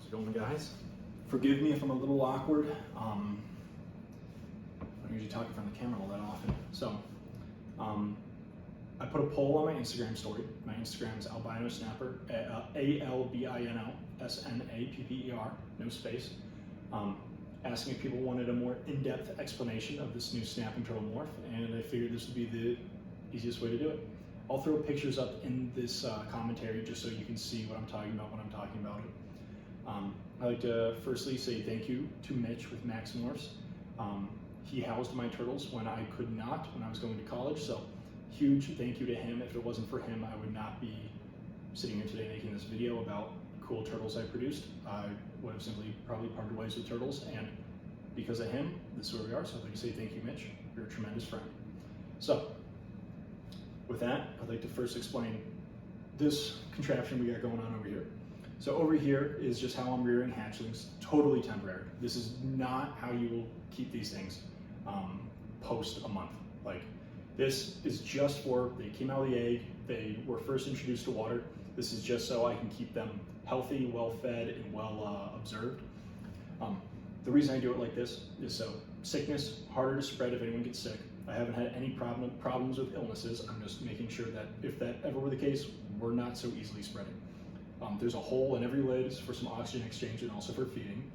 How's it going, guys? Forgive me if I'm a little awkward. I don't usually talk in front of the camera all that often. So, I put a poll on my Instagram story. My Instagram is albino snapper, ALBINO SNAPPER, no space. Asking if people wanted a more in-depth explanation of this new snapping turtle morph, and I figured this would be the easiest way to do it. I'll throw pictures up in this commentary just so you can see what I'm talking about when I'm talking about it. I'd like to firstly say thank you to Mitch with Max Morphs. He housed my turtles when I could not, when I was going to college, so huge thank you to him. If it wasn't for him, I would not be sitting here today making this video about cool turtles I produced. I would have simply probably parted ways with turtles, and because of him, this is where we are. So I'd like to say thank you, Mitch. You're a tremendous friend. So with that, I'd like to first explain this contraption we got going on over here. So over here is just how I'm rearing hatchlings, totally temporary. This is not how you will keep these things post a month. Like, this is just for, they came out of the egg, they were first introduced to water. This is just so I can keep them healthy, well-fed, and well observed. The reason I do it like this is so sickness, harder to spread if anyone gets sick. I haven't had any problems with illnesses. I'm just making sure that if that ever were the case, we're not so easily spreading. There's a hole in every lid for some oxygen exchange and also for feeding.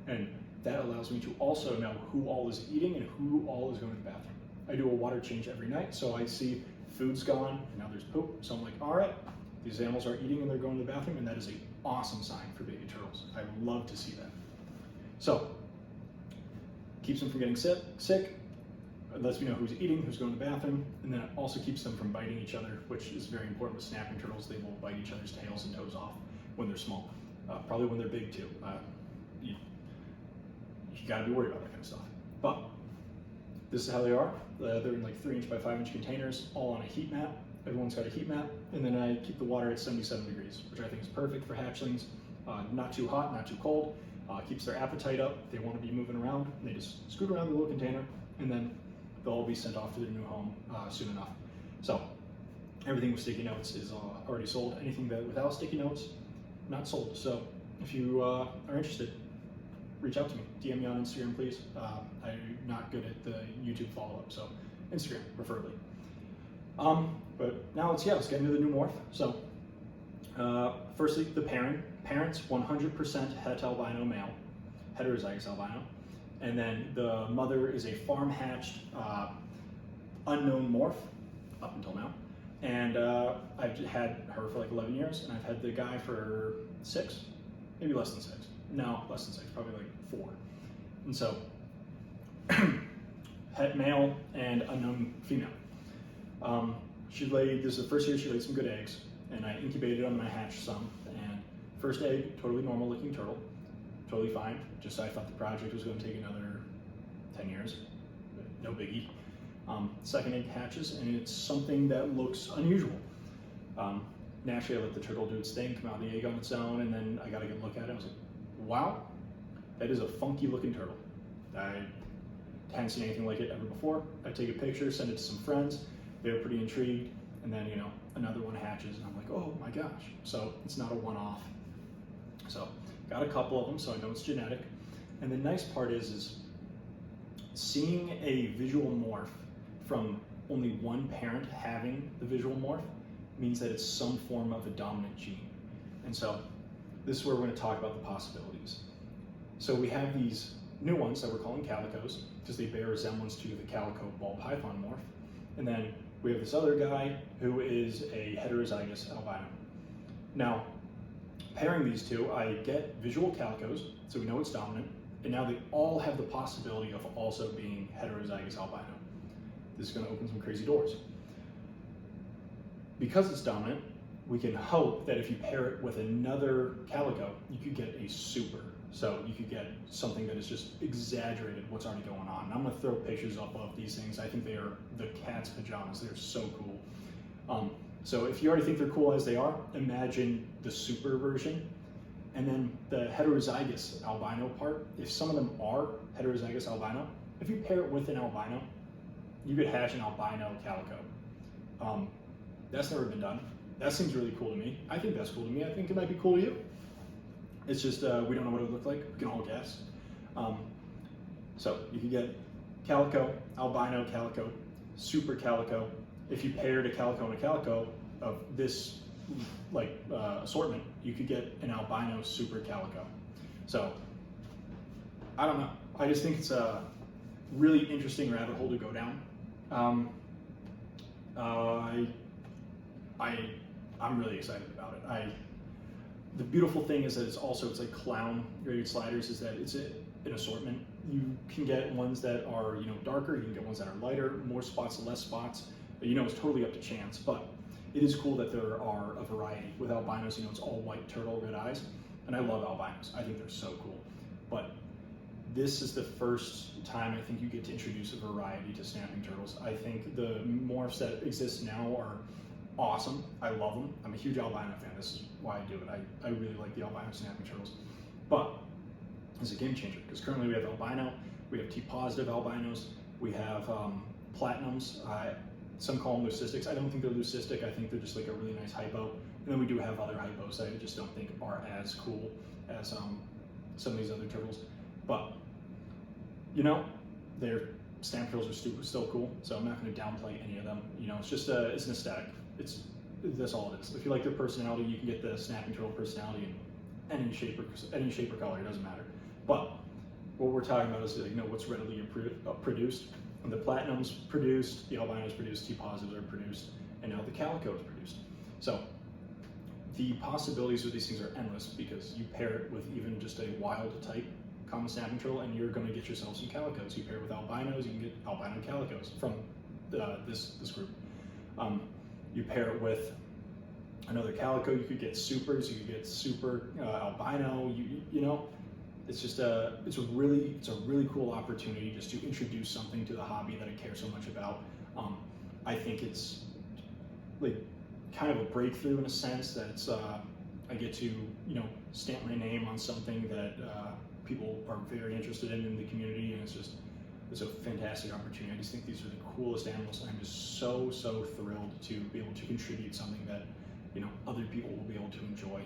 And that allows me to also know who all is eating and who all is going to the bathroom. I do a water change every night, so I see food's gone, and now there's poop. So I'm like, all right, these animals are eating and they're going to the bathroom, and that is an awesome sign for baby turtles. I love to see that. So, keeps them from getting sick, it lets me know who's eating, who's going to the bathroom, and then it also keeps them from biting each other, which is very important with snapping turtles. They will bite each other's tails and toes off when they're small. Probably when they're big too. You gotta be worried about that kind of stuff. But this is how they are. They're in like 3" by 5" containers, all on a heat mat. Everyone's got a heat mat, and then I keep the water at 77 degrees, which I think is perfect for hatchlings. Not too hot, not too cold. Keeps their appetite up. They want to be moving around. They just scoot around the little container, and then they'll all be sent off to their new home soon enough. So everything with sticky notes is already sold. Anything that without sticky notes, not sold. So if you are interested, reach out to me. DM me on Instagram, please. I'm not good at the YouTube follow-up, so Instagram preferably. But now let's get into the new morph. So firstly, the parents 100% het albino male, heterozygous albino. And then the mother is a farm-hatched, unknown morph up until now. And I've had her for like 11 years, and I've had the guy for 6, maybe less than 6. No, less than 6, probably like 4. And so, het male and unknown female. She laid, this is the first year she laid some good eggs, and I incubated them and I hatched some. And first egg, totally normal looking turtle. Totally fine, just I thought the project was going to take another 10 years, but no biggie. Second egg hatches, and it's something that looks unusual. Naturally, I let the turtle do its thing, come out of the egg on its own, and then I got a good look at it. I was like, wow, that is a funky looking turtle. I hadn't seen anything like it ever before. I take a picture, send it to some friends. They're pretty intrigued, and then, you know, another one hatches, and I'm like, oh my gosh. So it's not a one-off. So got a couple of them, so I know it's genetic. And the nice part is seeing a visual morph from only one parent having the visual morph means that it's some form of a dominant gene. And so this is where we're going to talk about the possibilities. So we have these new ones that we're calling calicos because they bear resemblance to the calico ball python morph. And then we have this other guy who is a heterozygous albino. Now, pairing these two, I get visual calicos, so we know it's dominant, and now they all have the possibility of also being heterozygous albino. This is going to open some crazy doors. Because it's dominant, we can hope that if you pair it with another calico, you could get a super. So you could get something that is just exaggerated what's already going on. And I'm going to throw pictures up of these things. I think they are the cat's pajamas. They're so cool. So if you already think they're cool as they are, imagine the super version. And then the heterozygous albino part, if some of them are heterozygous albino, if you pair it with an albino, you could hatch an albino calico. That's never been done. That seems really cool to me. I think that's cool to me. I think it might be cool to you. It's just we don't know what it would look like. We can all guess. So you can get calico, albino calico, super calico. If you paired a calico and a calico of this assortment, you could get an albino super calico. So I don't know. I just think it's a really interesting rabbit hole to go down. I'm really excited about it. The beautiful thing is that it's like clown graded sliders, is that it's an assortment. You can get ones that are darker, you can get ones that are lighter, more spots, less spots. But, it's totally up to chance. But it is cool that there are a variety. With albinos, it's all white turtle, red eyes, and I love albinos. I think they're so cool. But this is the first time I think you get to introduce a variety to snapping turtles. I think the morphs that exist now are awesome. I love them. I'm a huge albino fan. This is why I do it. I really like the albino snapping turtles. But it's a game changer, because currently we have albino, we have T-positive albinos, we have platinums. Some call them leucistics. I don't think they're leucistic. I think they're just like a really nice hypo. And then we do have other hypos that I just don't think are as cool as some of these other turtles. But their stamp turtles are still cool, so I'm not going to downplay any of them. It's just it's an aesthetic. That's all it is. If you like their personality, you can get the snapping turtle personality in any shape or color. It doesn't matter. But what we're talking about is what's readily produced. And the platinums produced, the albinos produced, T-positives are produced, and now the calico is produced. So the possibilities of these things are endless, because you pair it with even just a wild type common snapping turtle, and you're going to get yourself some calicos. You pair it with albinos, you can get albino calicos from this group. You pair it with another calico, you could get supers, you could get super albino. It's a really cool opportunity just to introduce something to the hobby that I care so much about. I think it's like kind of a breakthrough in a sense that it's I get to stamp my name on something that people are very interested in the community, and it's a fantastic opportunity. I just think these are the coolest animals, and I'm just so thrilled to be able to contribute something that other people will be able to enjoy.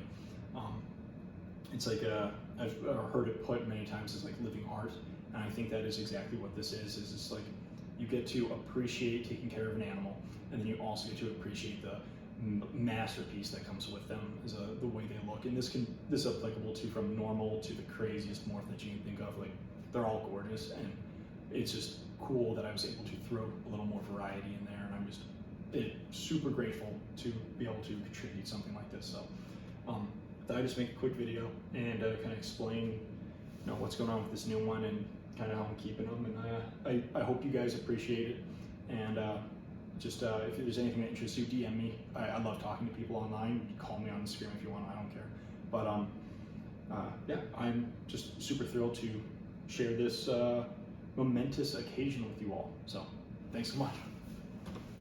It's like I've heard it put many times as like living art, and I think that is exactly what this is. Is it's like you get to appreciate taking care of an animal, and then you also get to appreciate the masterpiece that comes with them, is the way they look. And this is applicable to from normal to the craziest morph that you can think of. Like, they're all gorgeous, and it's just cool that I was able to throw a little more variety in there, and I'm just super grateful to be able to contribute something like this. So I just make a quick video and kind of explain what's going on with this new one and kind of how I'm keeping them, and I hope you guys appreciate it. And if there's anything that interests you, DM me. I love talking to people online. You can call me on Instagram if you want. I don't care. But yeah, I'm just super thrilled to share this momentous occasion with you all. So thanks so much.